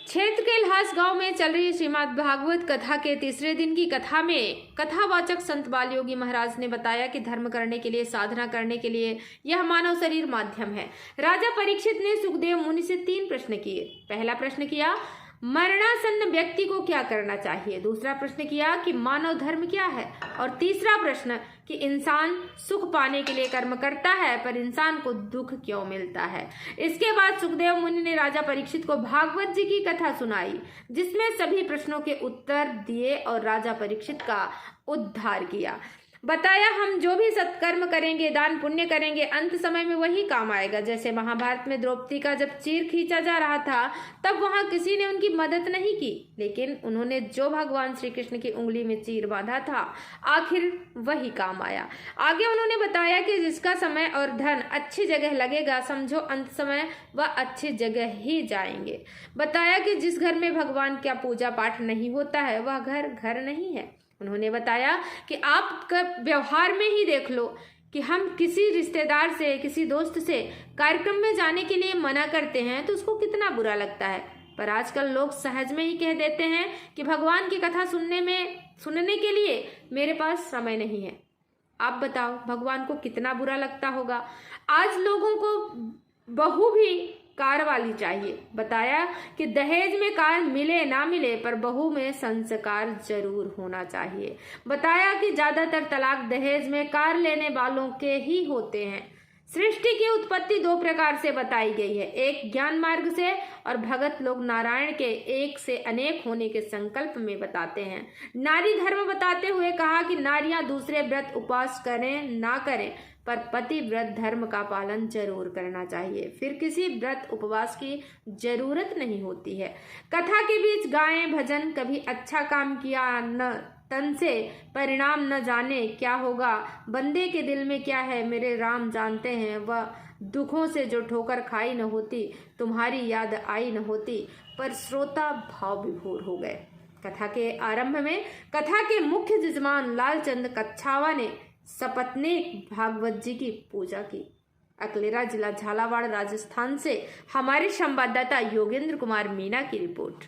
क्षेत्र के इल्हास गांव में चल रही श्रीमद् भागवत कथा के तीसरे दिन की कथा में कथावाचक संत बाल योगी महाराज ने बताया कि धर्म करने के लिए, साधना करने के लिए यह मानव शरीर माध्यम है। राजा परीक्षित ने सुखदेव मुनि से 3 प्रश्न किए। पहला प्रश्न किया, मरणासन्न व्यक्ति को क्या करना चाहिए। दूसरा प्रश्न किया कि मानव धर्म क्या है, और तीसरा प्रश्न कि इंसान सुख पाने के लिए कर्म करता है पर इंसान को दुख क्यों मिलता है। इसके बाद सुखदेव मुनि ने राजा परीक्षित को भागवत जी की कथा सुनाई, जिसमें सभी प्रश्नों के उत्तर दिए और राजा परीक्षित का उद्धार किया। बताया, हम जो भी सत्कर्म करेंगे, दान पुण्य करेंगे, अंत समय में वही काम आएगा। जैसे महाभारत में द्रौपदी का जब चीर खींचा जा रहा था तब वहां किसी ने उनकी मदद नहीं की, लेकिन उन्होंने जो भगवान श्री कृष्ण की उंगली में चीर बांधा था, आखिर वही काम आया। आगे उन्होंने बताया कि जिसका समय और धन अच्छी जगह लगेगा, समझो अंत समय वह अच्छी जगह ही जाएंगे। बताया कि जिस घर में भगवान का पूजा पाठ नहीं होता है वह घर घर नहीं है। उन्होंने बताया कि आप व्यवहार में ही देख लो कि हम किसी रिश्तेदार से, किसी दोस्त से कार्यक्रम में जाने के लिए मना करते हैं तो उसको कितना बुरा लगता है, पर आजकल लोग सहज में ही कह देते हैं कि भगवान की कथा सुनने के लिए मेरे पास समय नहीं है। आप बताओ भगवान को कितना बुरा लगता होगा। आज लोगों को बहू भी कार वाली चाहिए। बताया कि दहेज में कार मिले ना मिले पर बहू में संस्कार जरूर होना चाहिए। बताया कि ज्यादातर तलाक दहेज में कार लेने वालों के ही होते हैं। सृष्टि की उत्पत्ति 2 प्रकार से बताई गई है, एक ज्ञान मार्ग से और भगत लोग नारायण के एक से अनेक होने के संकल्प में बताते हैं। नारी धर्म बताते हुए कहा कि नारियां दूसरे व्रत उपवास करें ना करें पर पति व्रत धर्म का पालन जरूर करना चाहिए, फिर किसी व्रत उपवास की जरूरत नहीं होती है। कथा के बीच गाएं भजन, कभी अच्छा काम किया न तन से परिणाम न जाने क्या होगा, बंदे के दिल में क्या है मेरे राम जानते हैं, वह दुखों से जो ठोकर खाई न होती, तुम्हारी याद आई न होती, पर श्रोता भाव विभोर हो गए। कथा के आरंभ में कथा के मुख्य जजमान लालचंद कच्छावा ने सपत्नीक भागवत जी की पूजा की। अकलेरा जिला झालावाड़ राजस्थान से हमारे संवाददाता योगेंद्र कुमार मीना की रिपोर्ट।